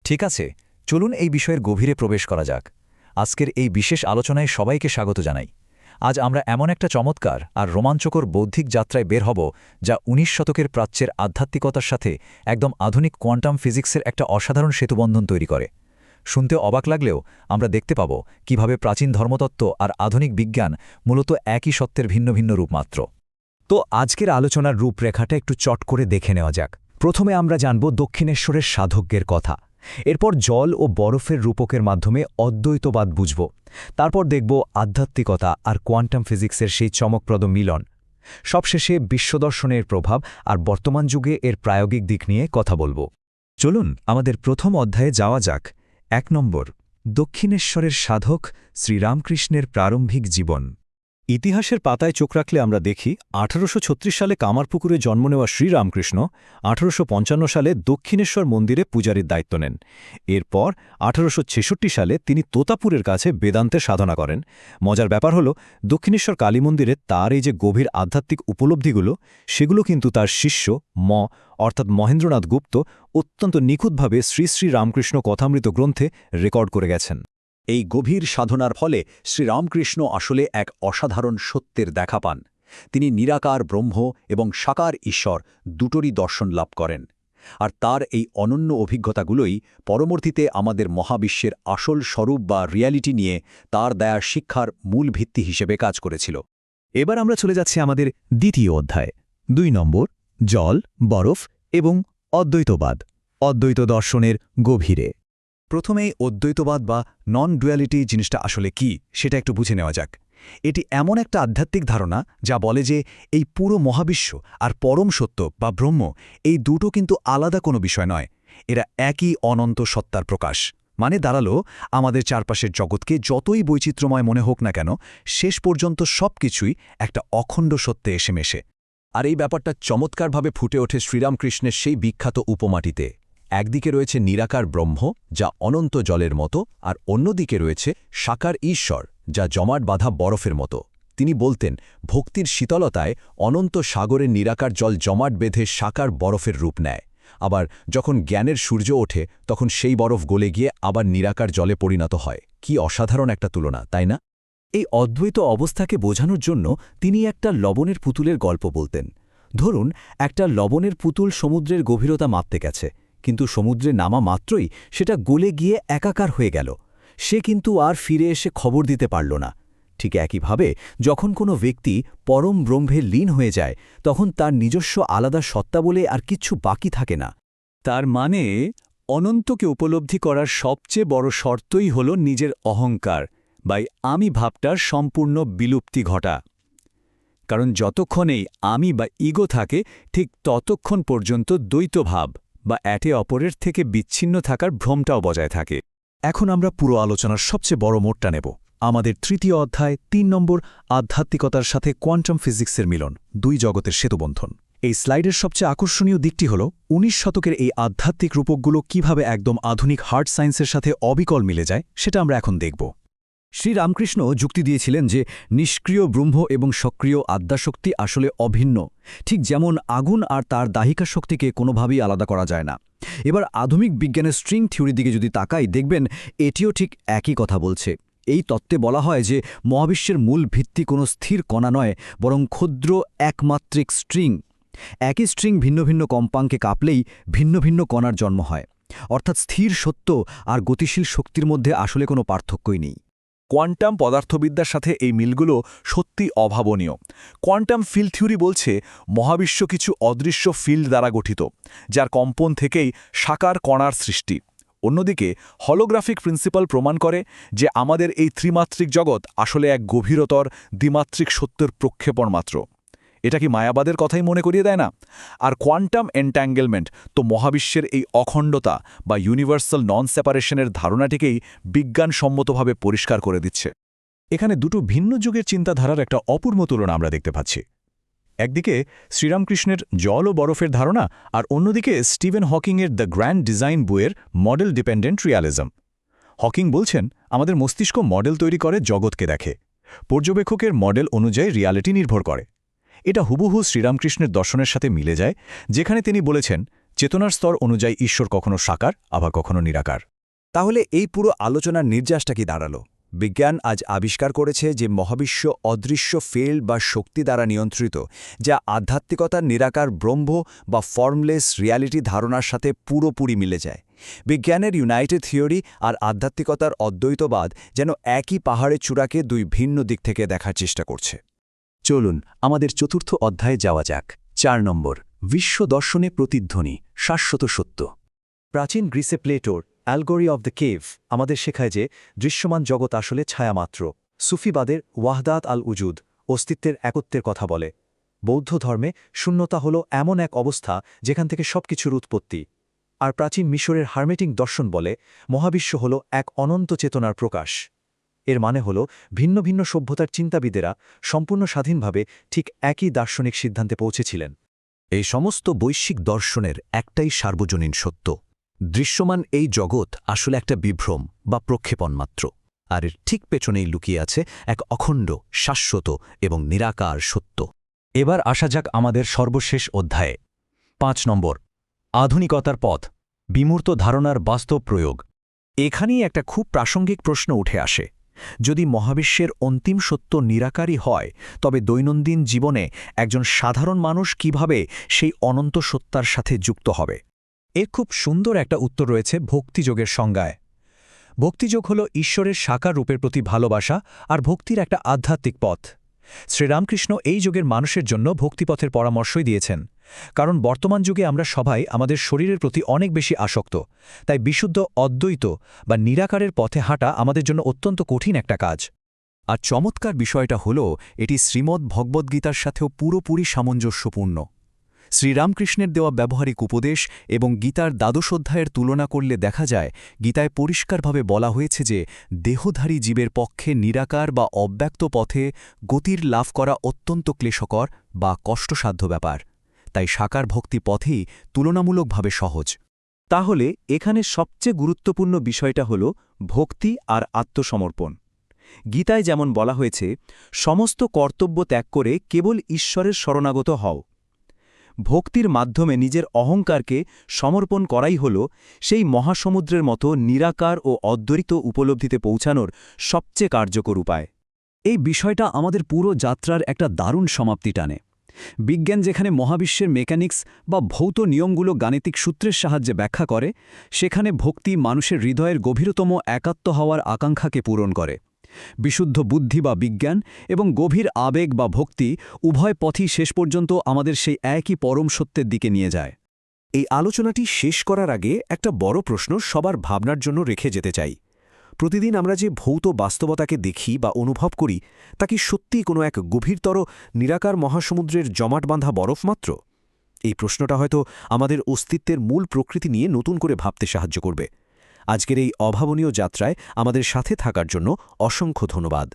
ঠিক আছে, চলুন এই বিষয়ের গভীরে প্রবেশ করা যাক। আজকের এই বিশেষ আলোচনায় সবাইকে স্বাগত জানাই। আজ আমরা এমন একটা চমৎকার আর রোমাঞ্চকর বৌদ্ধিক যাত্রায় বের হব, যা ১৯ শতকের প্রাচ্যের আধ্যাত্মিকতার সাথে একদম আধুনিক কোয়ান্টাম ফিজিক্সের একটা অসাধারণ সেতুবন্ধন তৈরি করে। শুনতে অবাক লাগলেও আমরা দেখতে পাব কিভাবে প্রাচীন ধর্মতত্ত্ব আর আধুনিক বিজ্ঞান মূলত একই সত্যের ভিন্ন ভিন্ন রূপ মাত্র। তো আজকের আলোচনার রূপরেখাটা একটু চট করে দেখে নেওয়া যাক। প্রথমে আমরা জানব দক্ষিণেশ্বরের সাধকদের কথা, এরপর জল ও বরফের রূপকের মাধ্যমে অদ্বৈতবাদ বুঝব, তারপর দেখব আধ্যাত্মিকতা আর কোয়ান্টাম ফিজিক্সের সেই চমকপ্রদ মিলন, সবশেষে বিশ্বদর্শনের প্রভাব আর বর্তমান যুগে এর প্রায়োগিক দিক নিয়ে কথা বলব। চলুন আমাদের প্রথম অধ্যায়ে যাওয়া যাক। ১ নম্বর, দক্ষিণেশ্বরের সাধক শ্রীরামকৃষ্ণের প্রারম্ভিক জীবন। ইতিহাসের পাতায় চোখ রাখলে আমরা দেখি ১৮৩৬ সালে কামারপুকুরে জন্ম নেওয়া শ্রীরামকৃষ্ণ ১৮৫৫ সালে দক্ষিণেশ্বর মন্দিরে পূজারীর দায়িত্ব নেন। এরপর ১৮৬৬ সালে তিনি তোতাপুরের কাছে বেদান্তের সাধনা করেন। মজার ব্যাপার হল, দক্ষিণেশ্বর কালী মন্দিরে তার এই যে গভীর আধ্যাত্মিক উপলব্ধিগুলো, সেগুলো কিন্তু তার শিষ্য অর্থাৎ মহেন্দ্রনাথ গুপ্ত অত্যন্ত নিখুঁতভাবে শ্রী শ্রী রামকৃষ্ণ কথামৃত গ্রন্থে রেকর্ড করে গেছেন। এই গভীর সাধনার ফলে শ্রীরামকৃষ্ণ আসলে এক অসাধারণ সত্যের দেখা পান। তিনি নিরাকার ব্রহ্ম এবং সাকার ঈশ্বর দুটোরই দর্শন লাভ করেন। আর তার এই অনন্য অভিজ্ঞতাগুলোই পরবর্তীতে আমাদের মহাবিশ্বের আসল স্বরূপ বা রিয়ালিটি নিয়ে তার দেয়া শিক্ষার মূল ভিত্তি হিসেবে কাজ করেছিল। এবার আমরা চলে যাচ্ছি আমাদের দ্বিতীয় অধ্যায়। ২ নম্বর, জল, বরফ এবং অদ্বৈতবাদ, অদ্বৈত দর্শনের গভীরে। প্রথমেই অদ্বৈতবাদ বা নন ডুয়ালিটি জিনিসটা আসলে কি সেটা একটু বুঝে নেওয়া যাক। এটি এমন একটা আধ্যাত্মিক ধারণা যা বলে যে এই পুরো মহাবিশ্ব আর পরম সত্য বা ব্রহ্ম, এই দুটো কিন্তু আলাদা কোনো বিষয় নয়, এরা একই অনন্ত সত্তার প্রকাশ। মানে দাঁড়ালো, আমাদের চারপাশের জগৎকে যতই বৈচিত্র্যময় মনে হোক না কেন, শেষ পর্যন্ত সবকিছুই একটা অখণ্ড সত্যে এসে মেশে। আর এই ব্যাপারটা চমৎকারভাবে ফুটে ওঠে শ্রীরামকৃষ্ণের সেই বিখ্যাত উপমাটিতে। একদিকে রয়েছে নিরাকার ব্রহ্ম, যা অনন্ত জলের মতো, আর অন্যদিকে রয়েছে সাকার ঈশ্বর, যা জমাট বাঁধা বরফের মতো। তিনি বলতেন, ভক্তির শীতলতায় অনন্ত সাগরের নিরাকার জল জমাট বেঁধে সাকার বরফের রূপ নেয়। আবার যখন জ্ঞানের সূর্য ওঠে, তখন সেই বরফ গলে গিয়ে আবার নিরাকার জলে পরিণত হয়। কি অসাধারণ একটা তুলনা, তাই না? এই অদ্বৈত অবস্থাকে বোঝানোর জন্য তিনি একটা লবণের পুতুলের গল্প বলতেন। ধরুন, একটা লবণের পুতুল সমুদ্রের গভীরতা মাপতে গেছে, কিন্তু সমুদ্রে নামা মাত্রই সেটা গলে গিয়ে একাকার হয়ে গেল। সে কিন্তু আর ফিরে এসে খবর দিতে পারল না। ঠিক একইভাবে যখন কোনো ব্যক্তি পরম ব্রহ্মে লীন হয়ে যায়, তখন তার নিজস্ব আলাদা সত্তা বলে আর কিচ্ছু বাকি থাকে না। তার মানে অনন্তকে উপলব্ধি করার সবচেয়ে বড় শর্তই হল নিজের অহংকার বা আমি ভাবটার সম্পূর্ণ বিলুপ্তি ঘটা। কারণ যতক্ষণেই আমি বা ইগো থাকে, ঠিক ততক্ষণ পর্যন্ত দ্বৈতভাব বা একে অপরের থেকে বিচ্ছিন্ন থাকার ভ্রমটাও বজায় থাকে। এখন আমরা পুরো আলোচনার সবচেয়ে বড় মোড়টা নেব। আমাদের তৃতীয় অধ্যায় ৩ নম্বর, আধ্যাত্মিকতার সাথে কোয়ান্টাম ফিজিক্সের মিলন, দুই জগতের সেতুবন্ধন। এই স্লাইডের সবচেয়ে আকর্ষণীয় দিকটি হল ১৯ শতকের এই আধ্যাত্মিক রূপকগুলো কিভাবে একদম আধুনিক হার্ড সায়েন্সের সাথে অবিকল মিলে যায়, সেটা আমরা এখন দেখব। শ্রীরামকৃষ্ণ যুক্তি দিয়েছিলেন যে নিষ্ক্রিয় ব্রহ্ম এবং সক্রিয় আদ্যাশক্তি আসলে অভিন্ন, ঠিক যেমন আগুন আর তার দাহিকা শক্তিকে কোনোভাবেই আলাদা করা যায় না। এবার আধুনিক বিজ্ঞানের স্ট্রিং থিওরির দিকে যদি তাকাই, দেখবেন এটিও ঠিক একই কথা বলছে। এই তত্ত্বে বলা হয় যে মহাবিশ্বের মূল ভিত্তি কোনো স্থির কণা নয়, বরং ক্ষুদ্র একমাত্রিক স্ট্রিং। একই স্ট্রিং ভিন্ন ভিন্ন কম্পাঙ্কে কাঁপলেই ভিন্ন ভিন্ন কণার জন্ম হয়। অর্থাৎ স্থির সত্য আর গতিশীল শক্তির মধ্যে আসলে কোনো পার্থক্যই নেই। কোয়ান্টাম পদার্থবিদ্যার সাথে এই মিলগুলো সত্যি অভাবনীয়। কোয়ান্টাম ফিল্ড থিওরি বলছে মহাবিশ্ব কিছু অদৃশ্য ফিল্ড দ্বারা গঠিত, যার কম্পন থেকেই সাকার কণার সৃষ্টি। অন্যদিকে হলোগ্রাফিক প্রিন্সিপাল প্রমাণ করে যে আমাদের এই ত্রিমাত্রিক জগৎ আসলে এক গভীরতর দ্বিমাত্রিক সত্যের প্রক্ষেপণ মাত্র। এটা কি মায়াবাদের কথাই মনে করিয়ে দেয় না? আর কোয়ান্টাম এন্ট্যাঙ্গেলমেন্ট তো মহাবিশ্বের এই অখণ্ডতা বা ইউনিভার্সাল নন সেপারেশনের ধারণাটিকেই বিজ্ঞানসম্মতভাবে পরিষ্কার করে দিচ্ছে। এখানে দুটো ভিন্ন যুগের চিন্তাধারার একটা অপূর্ব তুলনা আমরা দেখতে পাচ্ছি। একদিকে শ্রীরামকৃষ্ণের জল ও বরফের ধারণা, আর অন্যদিকে স্টিভেন হকিংয়ের দ্য গ্র্যান্ড ডিজাইন বইয়ের মডেল ডিপেন্ডেন্ট রিয়ালিজম। হকিং বলছেন, আমাদের মস্তিষ্ক মডেল তৈরি করে জগৎকে দেখে, পর্যবেক্ষকের মডেল অনুযায়ী রিয়ালিটি নির্ভর করে। এটা হুবহু শ্রীরামকৃষ্ণের দর্শনের সাথে মিলে যায়, যেখানে তিনি বলেছেন চেতনার স্তর অনুযায়ী ঈশ্বর কখনো সাকার আবার কখনো নিরাকার। তাহলে এই পুরো আলোচনার নির্যাসটা কি দাঁড়ালো? বিজ্ঞান আজ আবিষ্কার করেছে যে মহাবিশ্ব অদৃশ্য ফিল্ড বা শক্তি দ্বারা নিয়ন্ত্রিত, যা আধ্যাত্মিকতার নিরাকার ব্রহ্ম বা ফর্মলেস রিয়ালিটি ধারণার সাথে পুরোপুরি মিলে যায়। বিজ্ঞানের ইউনাইটেড থিওরি আর আধ্যাত্মিকতার অদ্বৈতবাদ যেন একই পাহাড়ের চূড়াকে দুই ভিন্ন দিক থেকে দেখার চেষ্টা করছে। চলুন আমাদের চতুর্থ অধ্যায়ে যাওয়া যাক। 4 নম্বর, বিশ্ব দর্শনে প্রতিধ্বনি, শাশ্বত সত্য। প্রাচীন গ্রিসে প্লেটোর অ্যালগরি অব দ্য কেভ আমাদের শেখায় যে দৃশ্যমান জগৎ আসলে ছায়ামাত্র। সুফিবাদের ওয়াহদাত আল উজুদ অস্তিত্বের একত্বের কথা বলে। বৌদ্ধ ধর্মে শূন্যতা হল এমন এক অবস্থা যেখান থেকে সবকিছুর উৎপত্তি। আর প্রাচীন মিশরের হার্মেটিক দর্শন বলে মহাবিশ্ব হল এক অনন্ত চেতনার প্রকাশ। এর মানে হল ভিন্ন ভিন্ন সভ্যতার চিন্তাবিদেরা সম্পূর্ণ স্বাধীনভাবে ঠিক একই দার্শনিক সিদ্ধান্তে পৌঁছেছিলেন। এই সমস্ত বৈশ্বিক দর্শনের একটাই সার্বজনীন সত্য: দৃশ্যমান এই জগৎ আসলে একটা বিভ্রম বা প্রক্ষেপণ মাত্র, আর এর ঠিক পেছনেই লুকিয়ে আছে এক অখণ্ড, শাশ্বত এবং নিরাকার সত্য। এবার আসা যাক আমাদের সর্বশেষ অধ্যায়ে। 5 নম্বর, আধুনিকতার পথ, বিমূর্ত ধারণার বাস্তব প্রয়োগ। এখানেই একটা খুব প্রাসঙ্গিক প্রশ্ন উঠে আসে। যদি মহাবিশ্বের অন্তিম সত্য নিরাকারই হয়, তবে দৈনন্দিন জীবনে একজন সাধারণ মানুষ কিভাবে সেই অনন্ত সত্তার সাথে যুক্ত হবে? এর খুব সুন্দর একটা উত্তর রয়েছে ভক্তিযোগের সংজ্ঞায়। ভক্তিযোগ হল ঈশ্বরের সাকার রূপের প্রতি ভালোবাসা আর ভক্তির একটা আধ্যাত্মিক পথ। শ্রীরামকৃষ্ণ এই যুগের মানুষের জন্য ভক্তিপথের পরামর্শই দিয়েছেন, কারণ বর্তমান যুগে আমরা সবাই আমাদের শরীরের প্রতি অনেক বেশি আসক্ত। তাই বিশুদ্ধ অদ্বৈত বা নিরাকারের পথে হাঁটা আমাদের জন্য অত্যন্ত কঠিন একটা কাজ। আর চমৎকার বিষয়টা হল এটি শ্রীমদ্ ভগবদ্গীতার সাথেও পুরোপুরি সামঞ্জস্যপূর্ণ। শ্রীরামকৃষ্ণের দেওয়া ব্যবহারিক উপদেশ এবং গীতার দ্বাদশ অধ্যায়ের তুলনা করলে দেখা যায়, গীতায় পরিষ্কারভাবে বলা হয়েছে যে দেহধারী জীবের পক্ষে নিরাকার বা অব্যক্ত পথে গতির লাভ করা অত্যন্ত ক্লেশকর বা কষ্টসাধ্য ব্যাপার। তাই সাকার ভক্তি পথেই তুলনামূলকভাবে সহজ। তাহলে এখানে সবচেয়ে গুরুত্বপূর্ণ বিষয়টা হল ভক্তি আর আত্মসমর্পণ। গীতায় যেমন বলা হয়েছে, সমস্ত কর্তব্য ত্যাগ করে কেবল ঈশ্বরের শরণাগত হও। ভক্তির মাধ্যমে নিজের অহংকারকে সমর্পণ করাই হল সেই মহাসমুদ্রের মতো নিরাকার ও অদ্বৈত উপলব্ধিতে পৌঁছানোর সবচেয়ে কার্যকর উপায়। এই বিষয়টা আমাদের পুরো যাত্রার একটা দারুণ সমাপ্তি টানে। বিজ্ঞান যেখানে মহাবিশ্বের মেকানিক্স বা ভৌত নিয়মগুলো গাণিতিক সূত্রের সাহায্যে ব্যাখ্যা করে, সেখানে ভক্তি মানুষের হৃদয়ের গভীরতম একাত্ম হওয়ার আকাঙ্ক্ষাকে পূরণ করে। বিশুদ্ধ বুদ্ধি বা বিজ্ঞান এবং গভীর আবেগ বা ভক্তি উভয় পথই শেষ পর্যন্ত আমাদের সেই একই পরম সত্যের দিকে নিয়ে যায়। এই আলোচনাটি শেষ করার আগে একটা বড় প্রশ্ন সবার ভাবনার জন্য রেখে যেতে চাই। প্রতিদিন আমরা যে ভৌত বাস্তবতাকে দেখি বা অনুভব করি, তা কি সত্যিই কোনো এক গভীরতর নিরাকার মহাসমুদ্রের জমাট বাঁধা বরফ মাত্র? এই প্রশ্নটা হয়তো আমাদের অস্তিত্বের মূল প্রকৃতি নিয়ে নতুন করে ভাবতে সাহায্য করবে। আজকের এই অভাবনীয় যাত্রায় আমাদের সাথে থাকার জন্য অসংখ্য ধন্যবাদ।